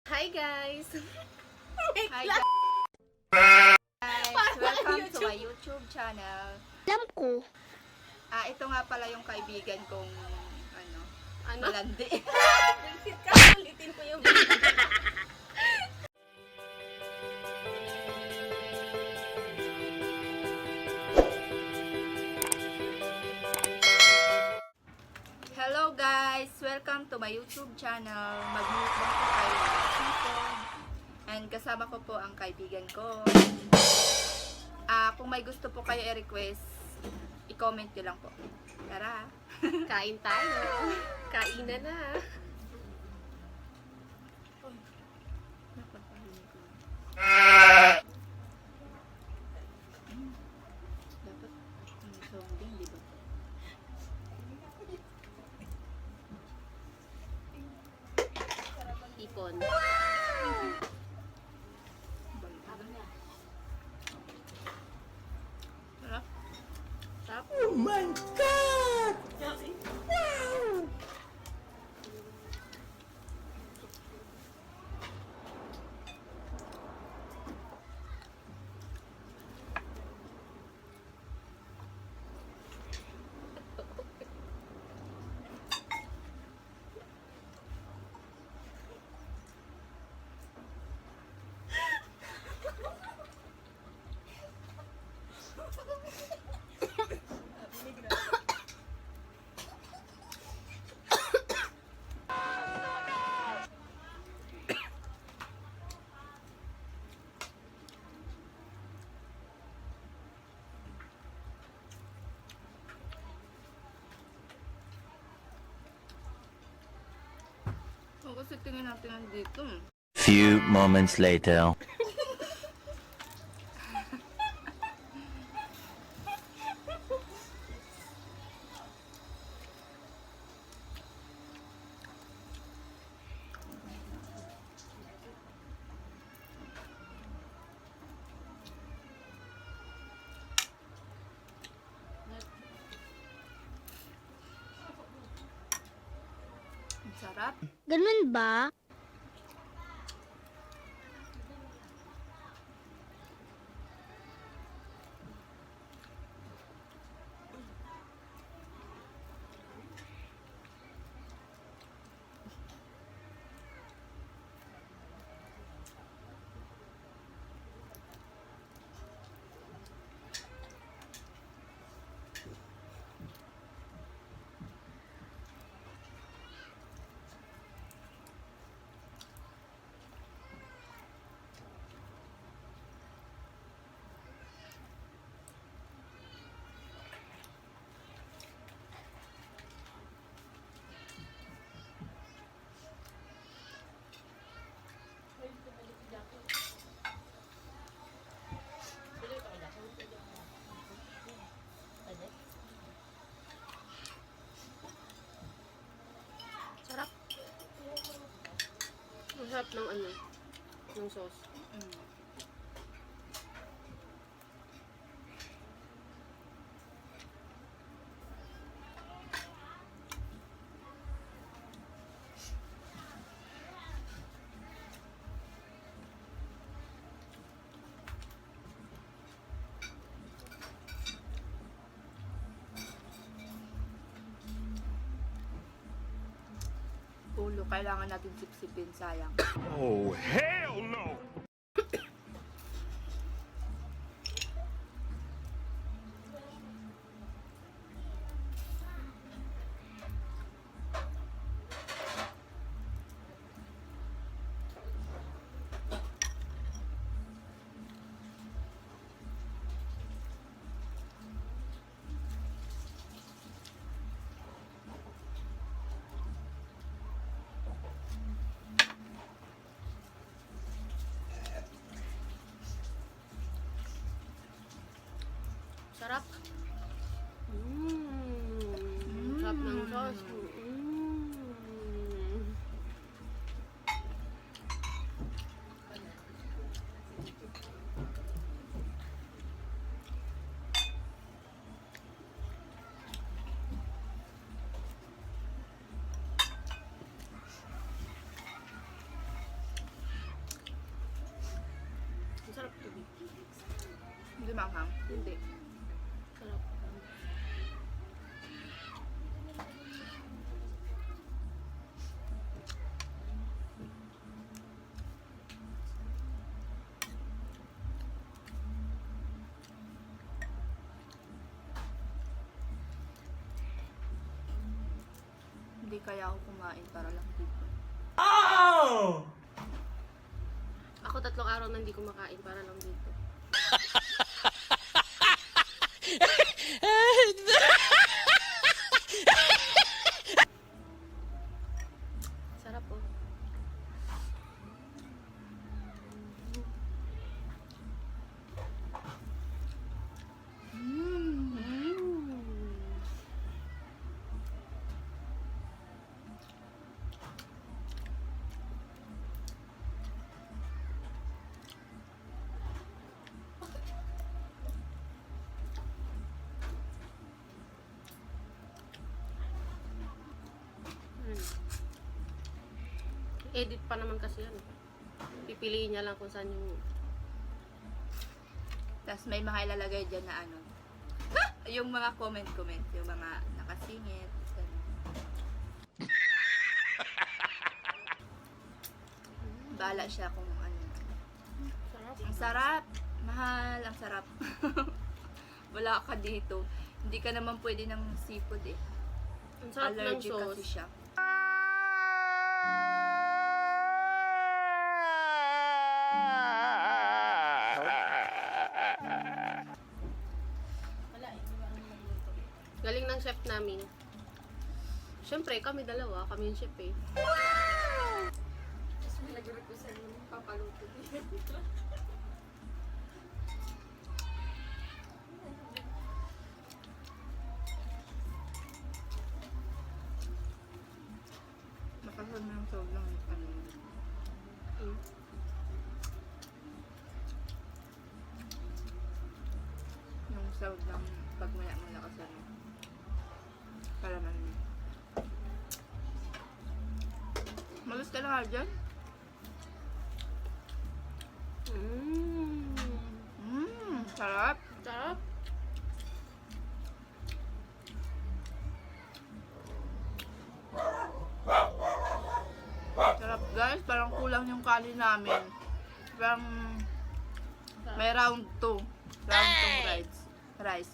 Hi guys! Hi guys! Welcome to my YouTube channel. Alam ko. Ito nga pala yung kaibigan kong malandi. Ulitin ka! Ulitin ko yung Hello guys! Welcome to my YouTube channel. Mag-mukbang po tayo ng seafood. And kasama ko po ang kaibigan ko. Kung may gusto po kayo i-request, i-comment nyo lang po. Tara! kain tayo. Kainan na. Dapat sounding, di ba? Ipon. Sarap. Sarap. Oh my God! Wow! Kasi tingin natin nandito. Few moments later. Ang sarap. Ganun ba? Sarap. Ang sarap ng ng sauce. Ulo, kailangan natin sipsipin, sayang. Oh, hell no! Sarap. Sarap ng sauce. Hindi manghang. Hindi. Sarap. Hindi kaya ako kumain para lang dito. Ako 3 araw na hindi kumakain para lang dito. Sarap oh. Edit pa naman kasi yan. Pipiliin niya lang kung saan yung... Tapos may mga ilalagay dyan na ano. Yung mga comment. Yung mga nakasingit. Ganun. Bala siya kung ano. Sarap. Ang sarap. Mahal. Ang sarap. Wala ka dito. Hindi ka naman pwede ng seafood eh. Ang sarap ng Allergic kasi sauce. siya. Galing ng chef namin. Siyempre, kami dalawa. Kami yung chef eh. Tapos may nag-represent mo ng papaluto dito. Makasal na yung sob lang. Ano. Mm. Yung sound lang pag maya mo na kasi ano. Para man. Malas ka lang nga dyan? Sarap. Sarap. Sarap guys. Parang kulang yung kanin namin. Parang may round 2. Round 2 rice.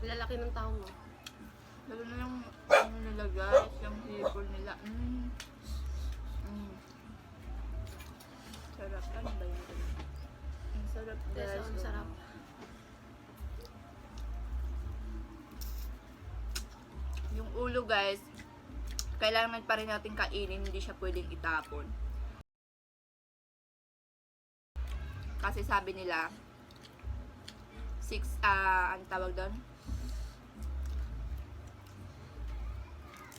Lalaki ng tao mo. Lalo na yung ano nila guys. Yung hipol nila. Sarap. Ano ba yun? Ang sarap guys. Yes, ang sarap. Yung ulo guys, kailangan pa rin natin kainin, hindi siya pwedeng itapon. Kasi sabi nila, ang tawag doon?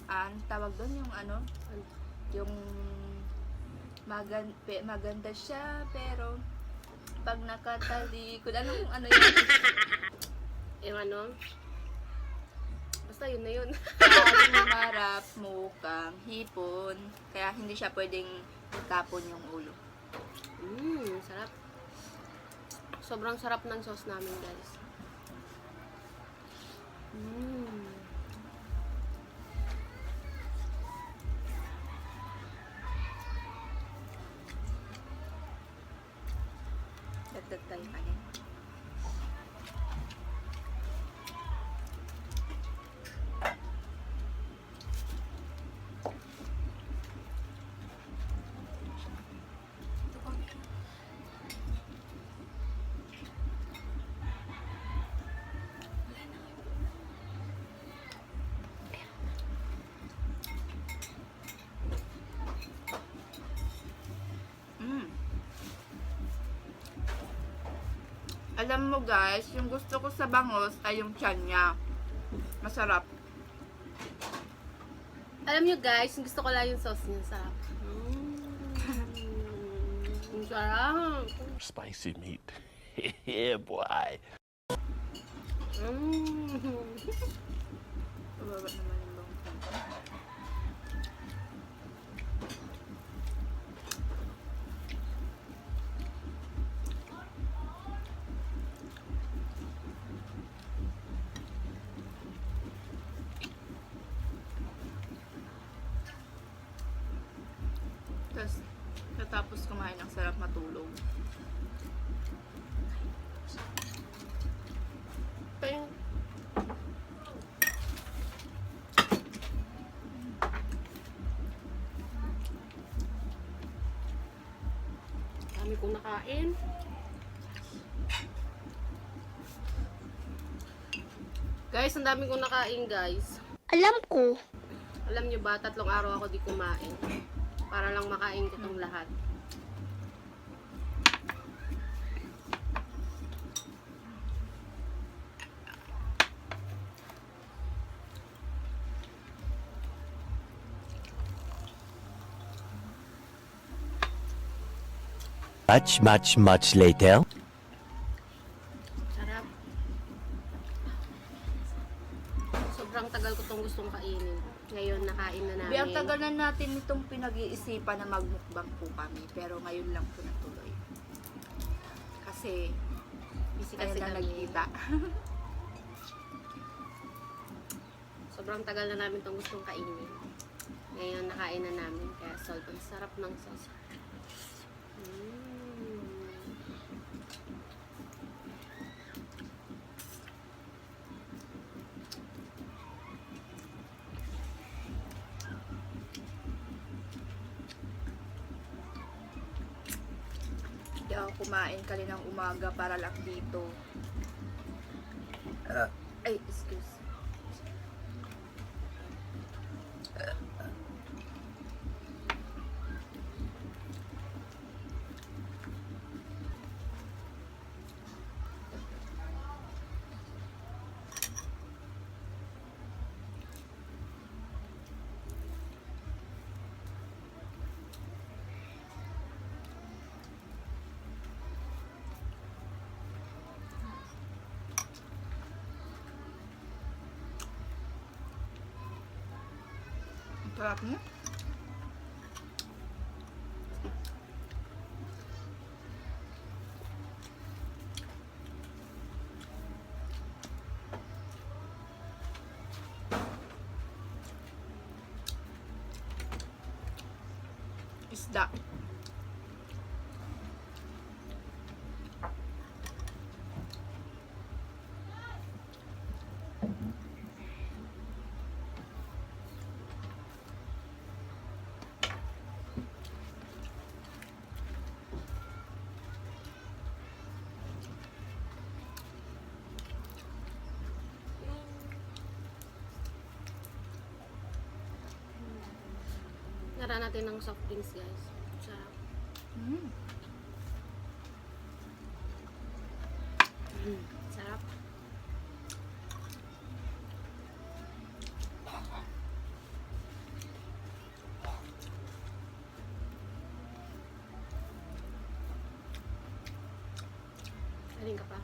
Ang tawag doon yung ano? Yung maganda siya, pero pag nakatalikod, anong ano yun? Yung ano? Basta yun na yun. Humarap, mukhang hipon. Kaya hindi siya pwedeng tapon yung ulo. Sarap. Sobrang sarap ng sauce namin, guys. Dagdag tayo kanin. Alam mo guys, yung gusto ko sa bangos ay yung tiyan niya. Masarap. Alam nyo guys, gusto ko lang yung sauce niya. Sarap. Ang sarap. Spicy meat. Yeah, boy. Pababa naman yung bangos. Tapos kumain, ang sarap matulog. Peng. Dami kong nakain. Guys, ang dami kong nakain, guys. Alam ko. Alam nyo ba, 3 araw ako di kumain. Para lang makain ko tong lahat. Much later. Sarap. Sobrang tagal ko tong gustong kainin. Ngayon, nakain na namin. Ang tagal na natin itong pinag-iisipan na magmukbang po kami. Pero ngayon lang po natuloy. Kasi, Busy kaya kasi lang kami. nagkita. Sobrang tagal na namin itong gustong kainin. Ngayon, nakain na namin. Kaya sobrang sarap ng sauce. Hindi ako kumain kaninang umaga para lang dito. Ay, excuse. Sarap niya. Isda. Nara natin ng soft drinks, guys. Sarap. Sarap. Galing ka pa.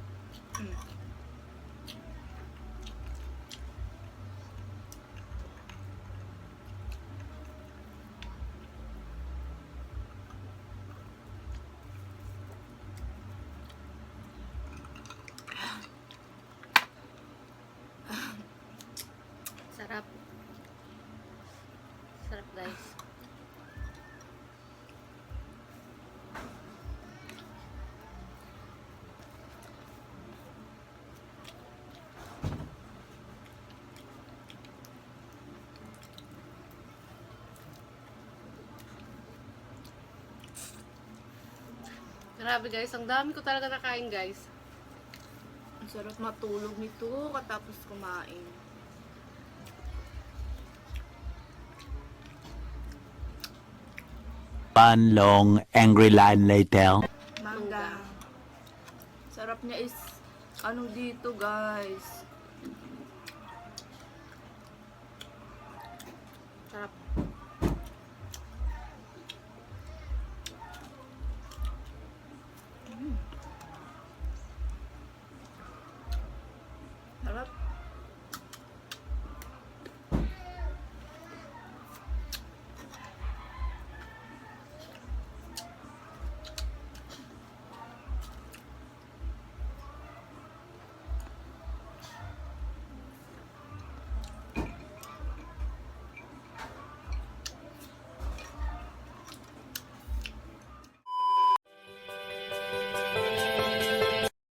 Sarap. Sarap, guys. Grabe, guys. Ang dami ko talaga nakain, guys. Ang sarap matulog nito katapos kumain. One long angry line later. Mangga. Sarap niya is ano dito, guys.